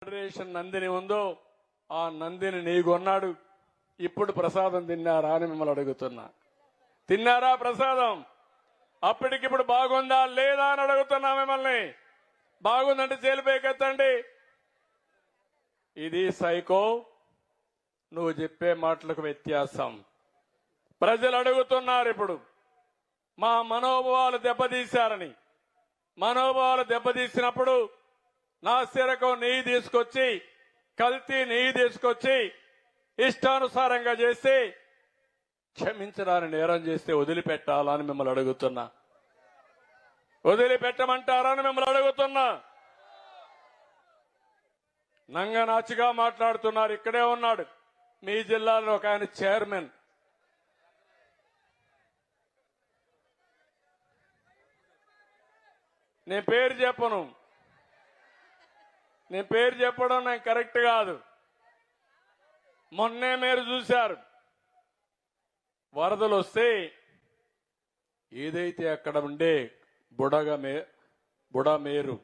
Federation Nandini ఉందో ఆ నందిని నీగొన్నాడు. ఇప్పుడు ప్రసాదం తిన్నారా అని మిమ్మల్ని అడుగుతున్నా. తిన్నారా ప్రసాదం? అప్పటికిప్పుడు బాగుందా లేదా అని అడుగుతున్నా మిమ్మల్ని. బాగుందంటే జైలుపైకెత్తండి. ఇది సైకో. నువ్వు చెప్పే మాటలకు వ్యత్యాసం. ప్రజలు అడుగుతున్నారు ఇప్పుడు మా మనోభావాలు దెబ్బతీశారని. మనోభావాలు దెబ్బతీసినప్పుడు నా సిరకు నెయ్యి తీసుకొచ్చి, కల్తీ నెయ్యి తీసుకొచ్చి ఇష్టానుసారంగా చేసి క్షమించడాన్ని నేరం చేస్తే వదిలిపెట్టాలని మిమ్మల్ని అడుగుతున్నా. వదిలిపెట్టమంటారని మిమ్మల్ని అడుగుతున్నా. నంగనాచిగా మాట్లాడుతున్నారు. ఇక్కడే ఉన్నాడు మీ జిల్లాలో ఒక ఆయన చైర్మన్. నేను పేరు చెప్పను. నేను పేరు చెప్పడం నాకు కరెక్ట్ కాదు. మొన్నే మీరు చూశారు వరదలు వస్తే ఏదైతే అక్కడ ఉండే బుడమేరు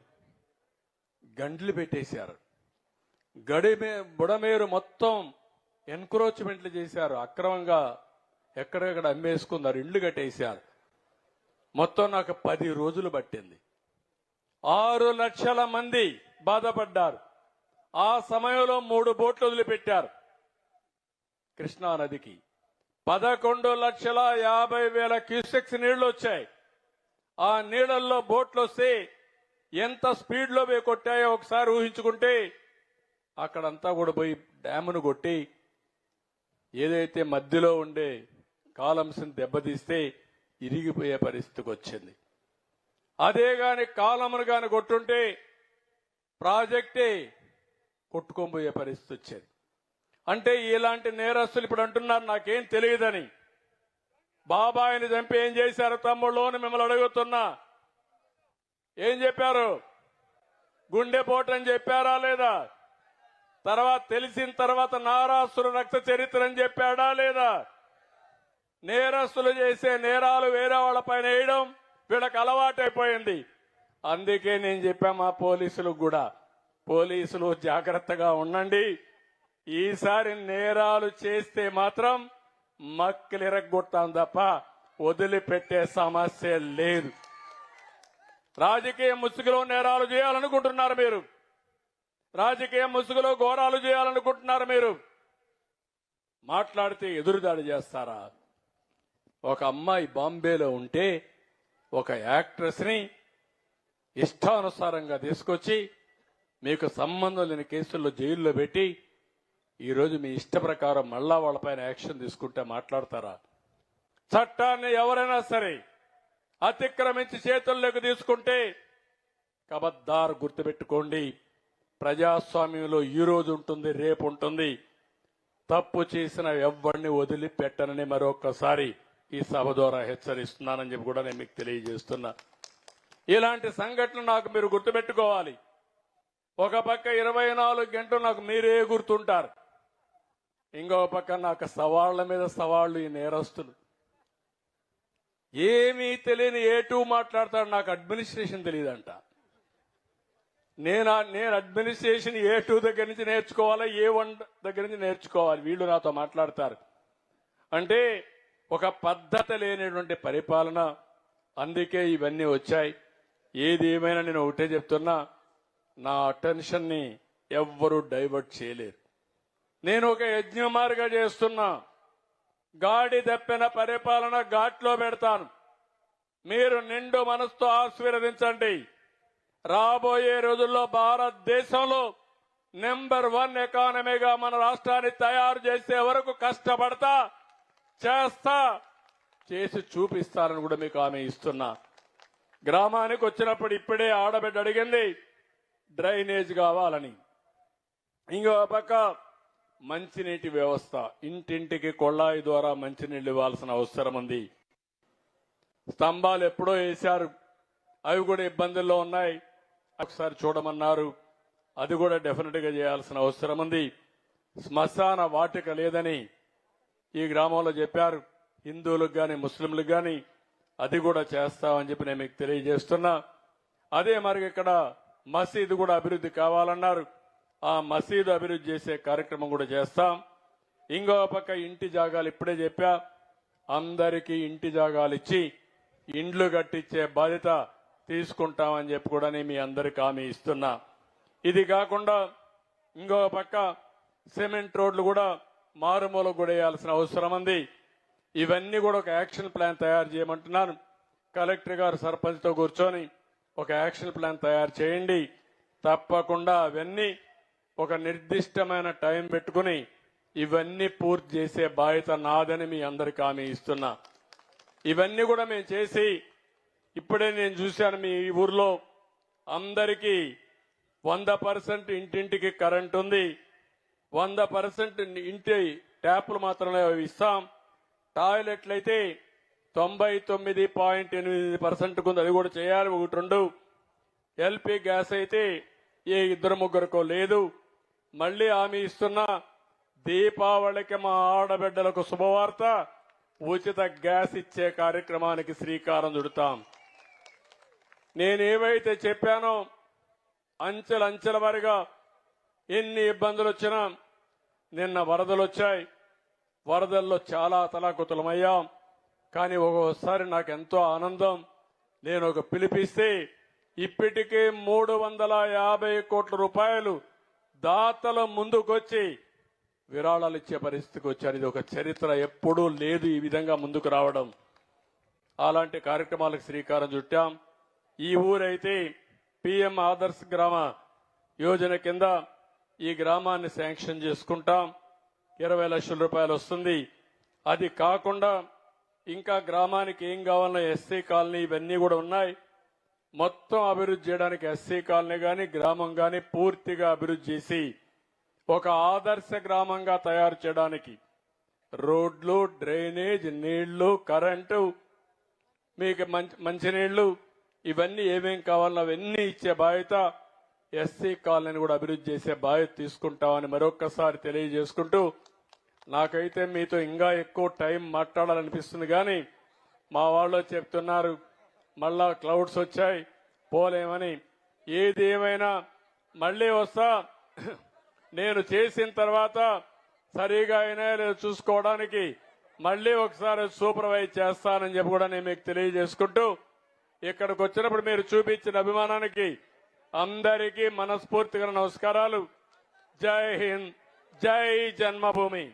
గండ్లు పెట్టేశారు. బుడమేరు మొత్తం ఎన్క్రోచ్మెంట్లు చేశారు. అక్రమంగా ఎక్కడెక్కడ అమ్మేసుకున్నారు, ఇళ్లు కట్టేశారు. మొత్తం నాకు 10 రోజులు పట్టింది. 6 లక్షల మంది బాధపడ్డారు. ఆ సమయంలో 3 బోట్లు వదిలిపెట్టారు కృష్ణా నదికి. 11,50,000 క్యూసెక్స్ నీళ్లు వచ్చాయి. ఆ నీళ్లలో బోట్లు వస్తే ఎంత స్పీడ్ లో పోయి కొట్టాయో ఒకసారి ఊహించుకుంటే, అక్కడంతా కూడా పోయి డ్యామును కొట్టి ఏదైతే మధ్యలో ఉండే కాలమ్స్ని దెబ్బతీస్తే ఇరిగిపోయే పరిస్థితికి వచ్చింది. అదే గాని కాలమును గాని కొట్టుంటే ప్రాజెక్టే కొట్టుకోబోయే పరిస్థితి వచ్చేది. అంటే ఇలాంటి నేరస్తులు ఇప్పుడు అంటున్నారు నాకేం తెలియదని. బాబాయిని చంపి ఏం చేశారు తమ్ముళ్ళు అని మిమ్మల్ని అడుగుతున్నా. ఏం చెప్పారు? గుండెపోటు అని చెప్పారా లేదా? తర్వాత తెలిసిన తర్వాత నారాసురు రక్త చరిత్ర అని చెప్పాడా లేదా? నేరస్తులు చేసే నేరాలు వేరే వాళ్ళ పైన వేయడం వీళ్ళకి అలవాటైపోయింది. అందుకే నేను చెప్పా మా పోలీసులకు కూడా, పోలీసులు జాగ్రత్తగా ఉండండి. ఈసారి నేరాలు చేస్తే మాత్రం మక్కలు ఇరగొట్టాం తప్ప వదిలిపెట్టే సమస్య లేదు. రాజకీయ ముసుగులో నేరాలు చేయాలనుకుంటున్నారు మీరు. రాజకీయ ముసుగులో ఘోరాలు చేయాలనుకుంటున్నారు మీరు. మాట్లాడితే ఎదురుదాడి చేస్తారా? ఒక అమ్మాయి బాంబేలో ఉంటే ఒక యాక్ట్రెస్ ని ఇష్టానుసారంగా తీసుకొచ్చి మీకు సంబంధం లేని కేసుల్లో జైల్లో పెట్టి ఈరోజు మీ ఇష్ట ప్రకారం మళ్ళా వాళ్ళపైన యాక్షన్ తీసుకుంటే మాట్లాడతారా? చట్టాన్ని ఎవరైనా సరే అతిక్రమించి చేతుల్లోకి తీసుకుంటే కబద్దార్ గుర్తుపెట్టుకోండి. ప్రజాస్వామ్యంలో ఈ రోజు ఉంటుంది, రేపు ఉంటుంది. తప్పు చేసిన ఎవ్వరిని వదిలిపెట్టనని మరొకసారి ఈ సభ ద్వారా హెచ్చరిస్తున్నానని చెప్పి కూడా నేను మీకు తెలియజేస్తున్నా. ఇలాంటి సంఘటనలు నాకు మీరు గుర్తుపెట్టుకోవాలి. ఒక పక్క 24 గంటలు నాకు మీరే గుర్తుంటారు. ఇంకో పక్క నాకు సవాళ్ల మీద సవాళ్లు ఈ నేరస్తులు. ఏమీ తెలియని A2 మాట్లాడతాడు. నాకు అడ్మినిస్ట్రేషన్ తెలియదంట. నేను అడ్మినిస్ట్రేషన్ A2 దగ్గర నుంచి నేర్చుకోవాలి, A1 దగ్గర నుంచి నేర్చుకోవాలి. వీళ్ళు నాతో మాట్లాడతారు అంటే ఒక పద్ధతి లేనటువంటి పరిపాలన. అందుకే ఇవన్నీ వచ్చాయి. ఏది ఏమైనా నేను ఒకటే చెప్తున్నా, నా అటెన్షన్ ని ఎవ్వరూ డైవర్ట్ చేయలేరు. నేను ఒక యజ్ఞమార్గా చేస్తున్నా. గాడి తప్పిన పరిపాలన ఘాట్లో పెడతాను. మీరు నిండు మనసుతో ఆశీర్వదించండి. రాబోయే రోజుల్లో భారతదేశంలో నెంబర్ 1 ఎకానమీగా మన రాష్ట్రాన్ని తయారు చేసే వరకు కష్టపడతా, చేస్తా, చేసి చూపిస్తానని కూడా మీకు హామీ ఇస్తున్నా. గ్రామానికి వచ్చినప్పుడు ఇప్పుడే ఆడబిడ్డ అడిగింది డ్రైనేజ్ కావాలని. ఇంకో పక్క మంచినీటి వ్యవస్థ, ఇంటింటికి కొళాయి ద్వారా మంచినీళ్ళు ఇవ్వాల్సిన అవసరం ఉంది. స్తంభాలు ఎప్పుడో వేశారు, అవి కూడా ఇబ్బందుల్లో ఉన్నాయి. ఒకసారి చూడమన్నారు, అది కూడా డెఫినెట్ గా చేయాల్సిన అవసరం ఉంది. శ్మశాన వాటిక లేదని ఈ గ్రామంలో చెప్పారు. హిందువులకు గాని ముస్లింలకు గాని అది కూడా చేస్తామని చెప్పి నేను మీకు తెలియజేస్తున్నా. అదే మరి ఇక్కడ మసీదు కూడా అభివృద్ధి కావాలన్నారు. ఆ మసీదు అభివృద్ధి చేసే కార్యక్రమం కూడా చేస్తాం. ఇంకో పక్క ఇంటి జాగాలు ఇప్పుడే చెప్పా, అందరికీ ఇంటి జాగాలు ఇచ్చి ఇండ్లు కట్టించే బాధ్యత తీసుకుంటామని చెప్పి కూడా నేను మీ అందరికి హామీ ఇస్తున్నా. ఇది కాకుండా ఇంకో పక్క సిమెంట్ రోడ్లు కూడా మారుమూల కూడా వేయాల్సిన అవసరం ఉంది. ఇవన్నీ కూడా ఒక యాక్షన్ ప్లాన్ తయారు చేయమంటున్నాను. కలెక్టర్ గారు సర్పంచ్తో కూర్చొని ఒక యాక్షన్ ప్లాన్ తయారు చేయండి. తప్పకుండా అవన్నీ ఒక నిర్దిష్టమైన టైం పెట్టుకుని ఇవన్నీ పూర్తి చేసే బాధ్యత నాదని మీ అందరికి హామీ ఇస్తున్నా. ఇవన్నీ కూడా మేము చేసి ఇప్పుడే నేను చూశాను మీ ఊర్లో అందరికీ 100% ఇంటింటికి కరెంట్ ఉంది. 100% ఇంటి ట్యాపులు మాత్రమే ఇస్తాం. టాయిలెట్లు అయితే 99.8% ఉంది, అది కూడా చేయాలి. 1-2 ఎల్పీ గ్యాస్ అయితే ఏ 2-3 లేదు. మళ్లీ హామీ ఇస్తున్నా, దీపావళికి మా ఆడబిడ్డలకు శుభవార్త, ఉచిత గ్యాస్ ఇచ్చే కార్యక్రమానికి శ్రీకారం చుడతాం. నేనేవైతే చెప్పానో అంచెలంచెల వారిగా ఎన్ని ఇబ్బందులు వచ్చినా, నిన్న వరదలు వచ్చాయి, వరదల్లో చాలా తలాకుతలమయ్యాం. కానీ ఒక్కోసారి నాకు ఎంతో ఆనందం, నేను ఒక పిలిపిస్తే ఇప్పటికే 350 కోట్ల రూపాయలు దాతల ముందుకొచ్చి విరాళాలు ఇచ్చే పరిస్థితికి వచ్చారు. ఇది ఒక చరిత్ర, ఎప్పుడూ లేదు ఈ విధంగా ముందుకు రావడం. అలాంటి కార్యక్రమాలకు శ్రీకారం చుట్టాం. ఈ ఊరైతే పిఎం ఆదర్శ్ గ్రామ యోజన కింద ఈ గ్రామాన్ని శాంక్షన్ చేసుకుంటాం. 20 లక్షల రూపాయలు వస్తుంది. అది కాకుండా ఇంకా గ్రామానికి ఏం కావాలన్నా ఎస్సీ కాలనీ ఇవన్నీ కూడా ఉన్నాయి. మొత్తం అభివృద్ధి చేయడానికి ఎస్సీ కాలనీ గాని గ్రామం గాని పూర్తిగా అభివృద్ధి చేసి ఒక ఆదర్శ గ్రామంగా తయారు చేయడానికి రోడ్లు, డ్రైనేజ్, నీళ్లు, కరెంటు, మీకు మంచినీళ్లు ఇవన్నీ ఏమేం కావాలన్నా అవన్నీ ఇచ్చే బాధ్యత, ఎస్సీ కాలనీని కూడా అభివృద్ధి చేసే బాధ్యత తీసుకుంటామని మరొక్కసారి తెలియజేసుకుంటూ, నాకైతే మీతో ఇంకా ఎక్కువ టైం మాట్లాడాలనిపిస్తుంది. కానీ మా వాళ్ళు చెప్తున్నారు మళ్ళా క్లౌడ్స్ వచ్చాయి పోలేమని. ఏది ఏమైనా మళ్లీ వస్తా. నేను చేసిన తర్వాత సరిగా అయినా లేదో చూసుకోవడానికి మళ్లీ ఒకసారి సూపర్వైజ్ చేస్తానని చెప్పి కూడా నేను మీకు తెలియజేసుకుంటూ, ఇక్కడికి వచ్చినప్పుడు మీరు చూపించిన అభిమానానికి అందరికీ మనస్ఫూర్తిగా నమస్కారాలు. జై హింద్, జై జన్మభూమి.